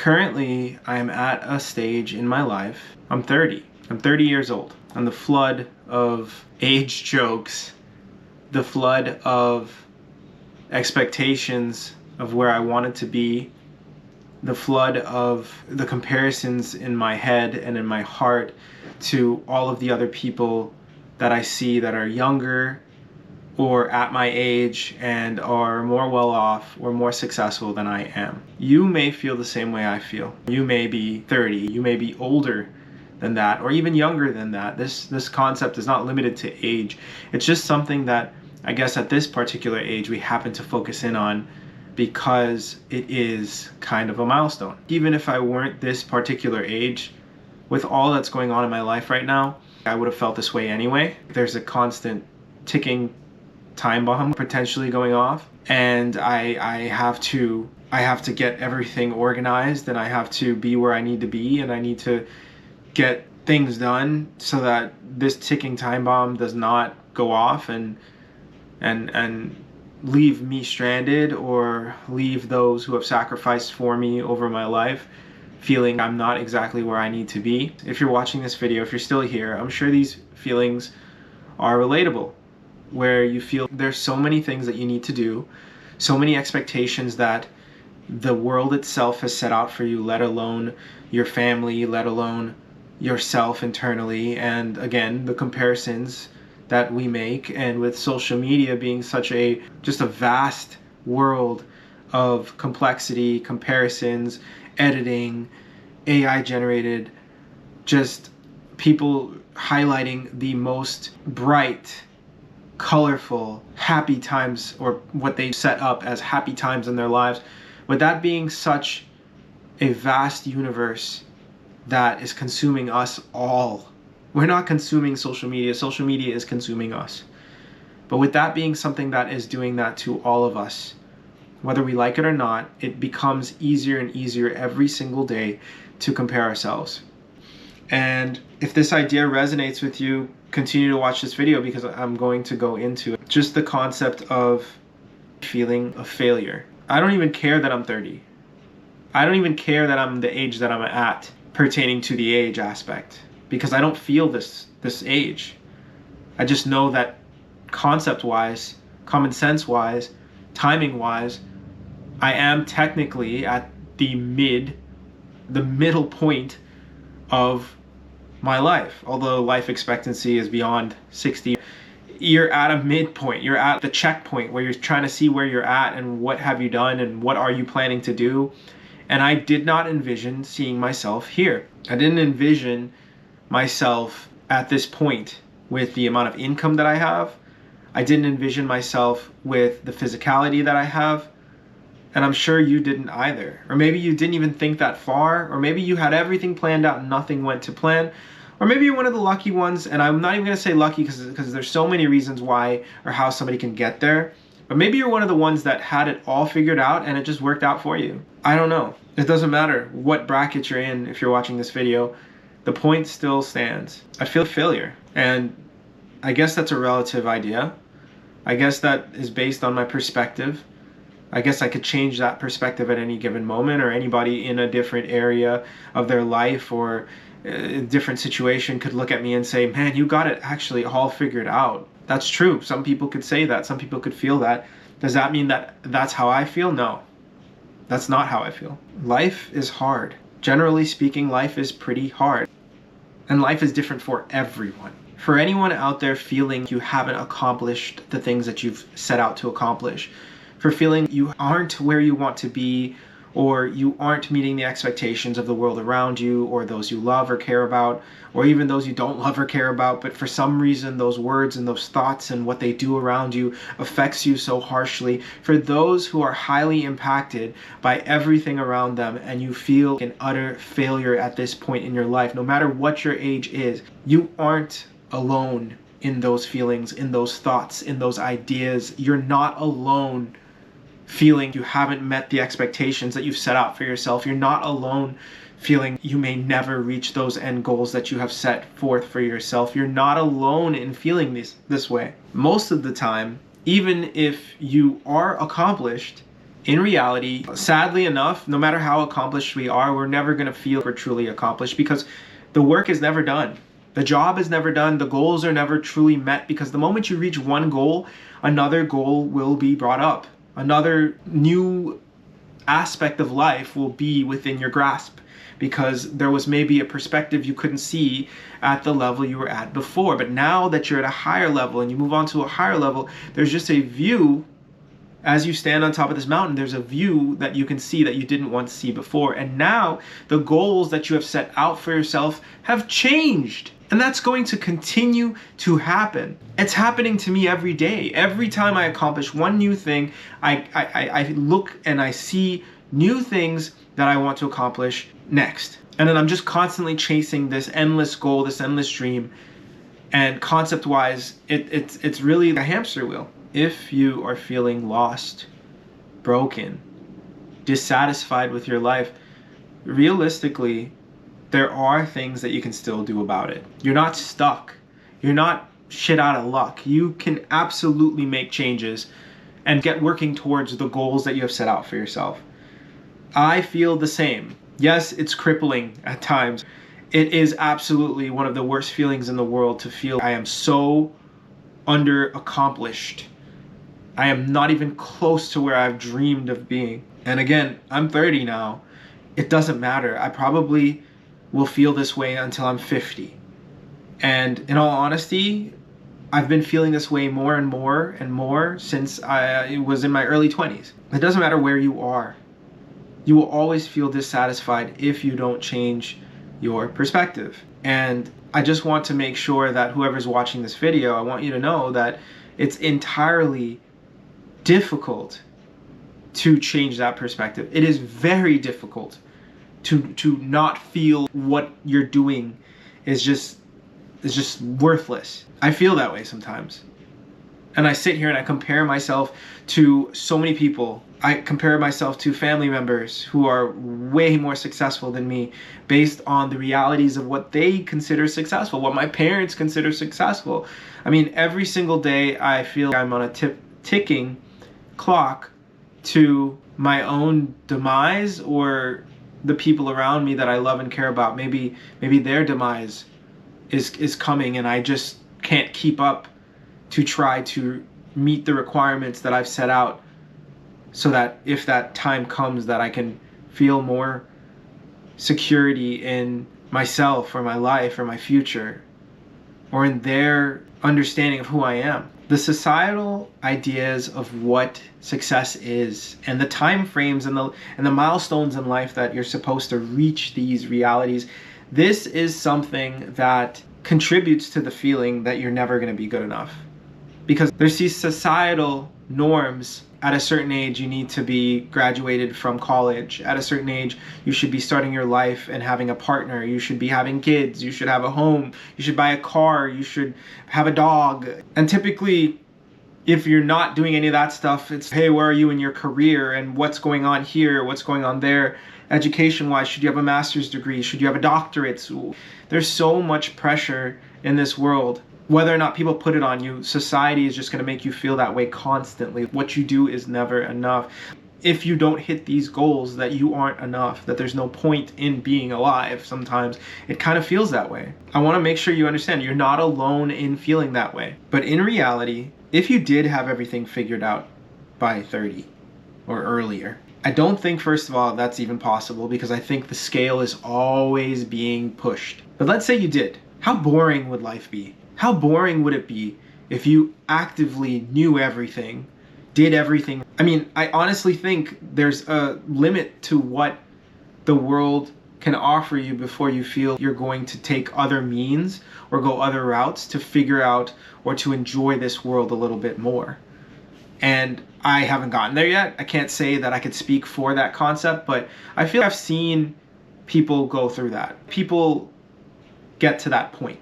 Currently, I am at a stage in my life. I'm 30. I'm 30 years old. And the flood of age jokes, the flood of expectations of where I wanted to be, the flood of the comparisons in my head and in my heart to all of the other people that I see that are younger or at my age and are more well off or more successful than I am. You may feel the same way I feel. You may be 30, you may be older than that, or even younger than that. This concept is not limited to age. It's just something that I guess at this particular age we happen to focus in on because it is kind of a milestone. Even if I weren't this particular age, with all that's going on in my life right now, I would have felt this way anyway. There's a constant ticking time bomb potentially going off, and I have to get everything organized, and I have to be where I need to be, and I need to get things done so that this ticking time bomb does not go off and leave me stranded or leave those who have sacrificed for me over my life feeling I'm not exactly where I need to be. If you're watching this video, if you're still here, I'm sure these feelings are relatable, where you feel there's so many things that you need to do, so many expectations that the world itself has set out for you, let alone your family, let alone yourself internally, and again, the comparisons that we make, and with social media being such just a vast world of complexity, comparisons, editing, AI generated, just people highlighting the most bright, colorful, happy times, or what they set up as happy times in their lives. With that being such a vast universe that is consuming us all. We're not consuming social media is consuming us. But with that being something that is doing that to all of us, whether we like it or not, it becomes easier and easier every single day to compare ourselves. And if this idea resonates with you, continue to watch this video, because I'm going to go into just the concept of feeling a failure. I don't even care that I'm 30. I don't even care that I'm the age that I'm at pertaining to the age aspect, because I don't feel this age. I just know that concept-wise, common sense-wise, timing-wise, I am technically at the middle point of my life. Although life expectancy is beyond 60, you're at a midpoint. You're at the checkpoint where you're trying to see where you're at and what have you done and what are you planning to do. And I did not envision seeing myself here. I didn't envision myself at this point with the amount of income that I have. I didn't envision myself with the physicality that I have. And I'm sure you didn't either. Or maybe you didn't even think that far. Or maybe you had everything planned out and nothing went to plan. Or maybe you're one of the lucky ones, and I'm not even going to say lucky because there's so many reasons why or how somebody can get there. But maybe you're one of the ones that had it all figured out and it just worked out for you. I don't know. It doesn't matter what bracket you're in if you're watching this video. The point still stands. I feel failure. And I guess that's a relative idea. I guess that is based on my perspective. I guess I could change that perspective at any given moment, or anybody in a different area of their life or a different situation could look at me and say, man, you got it actually all figured out. That's true. Some people could say that. Some people could feel that. Does that mean that that's how I feel? No, that's not how I feel. Life is hard. Generally speaking, life is pretty hard. And life is different for everyone. For anyone out there feeling you haven't accomplished the things that you've set out to accomplish, for feeling you aren't where you want to be, or you aren't meeting the expectations of the world around you, or those you love or care about, or even those you don't love or care about, but for some reason those words and those thoughts and what they do around you affects you so harshly. For those who are highly impacted by everything around them, and you feel an utter failure at this point in your life, no matter what your age is, you aren't alone in those feelings, in those thoughts, in those ideas. You're not alone feeling you haven't met the expectations that you've set out for yourself. You're not alone feeling you may never reach those end goals that you have set forth for yourself. You're not alone in feeling this way. Most of the time, even if you are accomplished, In reality, sadly enough, no matter how accomplished we are, we're never going to feel we're truly accomplished because the work is never done. The job is never done. The goals are never truly met because the moment you reach one goal, another goal will be brought up. Another new aspect of life will be within your grasp because there was maybe a perspective you couldn't see at the level you were at before. But now that you're at a higher level and you move on to a higher level, there's just a view. As you stand on top of this mountain, there's a view that you can see that you didn't want to see before. And now the goals that you have set out for yourself have changed. And that's going to continue to happen. It's happening to me every day. Every time I accomplish one new thing, I look and I see new things that I want to accomplish next. And then I'm just constantly chasing this endless goal, this endless dream. And concept-wise, it's really a hamster wheel. If you are feeling lost, broken, dissatisfied with your life, realistically, there are things that you can still do about it. You're not stuck. You're not shit out of luck. You can absolutely make changes and get working towards the goals that you have set out for yourself. I feel the same. Yes, it's crippling at times. It is absolutely one of the worst feelings in the world to feel I am so under-accomplished. I am not even close to where I've dreamed of being. And again, I'm 30 now. It doesn't matter. I probably will feel this way until I'm 50. And in all honesty, I've been feeling this way more and more and more since I was in my early 20s. It doesn't matter where you are. You will always feel dissatisfied if you don't change your perspective. And I just want to make sure that whoever's watching this video, I want you to know that it's entirely difficult to change that perspective. It is very difficult to not feel what you're doing is just worthless. I feel that way sometimes. And I sit here and I compare myself to so many people. I compare myself to family members who are way more successful than me based on the realities of what they consider successful, what my parents consider successful. I mean, every single day I feel I'm on a ticking clock to my own demise or the people around me that I love and care about. Maybe their demise is coming and I just can't keep up to try to meet the requirements that I've set out so that if that time comes that I can feel more security in myself or my life or my future or in their understanding of who I am. The societal ideas of what success is and the time frames and the milestones in life that you're supposed to reach these realities, this is something that contributes to the feeling that you're never going to be good enough. Because there's these societal norms. At a certain age, you need to be graduated from college. At a certain age, you should be starting your life and having a partner. You should be having kids. You should have a home. You should buy a car. You should have a dog. And typically, if you're not doing any of that stuff, it's, hey, where are you in your career? And what's going on here? What's going on there? Education-wise, should you have a master's degree? Should you have a doctorate? There's so much pressure in this world. Whether or not people put it on you, society is just going to make you feel that way constantly. What you do is never enough. If you don't hit these goals, that you aren't enough, that there's no point in being alive sometimes, it kind of feels that way. I want to make sure you understand you're not alone in feeling that way. But in reality, if you did have everything figured out by 30 or earlier, I don't think, first of all, that's even possible because I think the scale is always being pushed. But let's say you did. How boring would life be? How boring would it be if you actively knew everything, did everything? I mean, I honestly think there's a limit to what the world can offer you before you feel you're going to take other means or go other routes to figure out or to enjoy this world a little bit more. And I haven't gotten there yet. I can't say that I could speak for that concept, but I feel I've seen people go through that. People get to that point.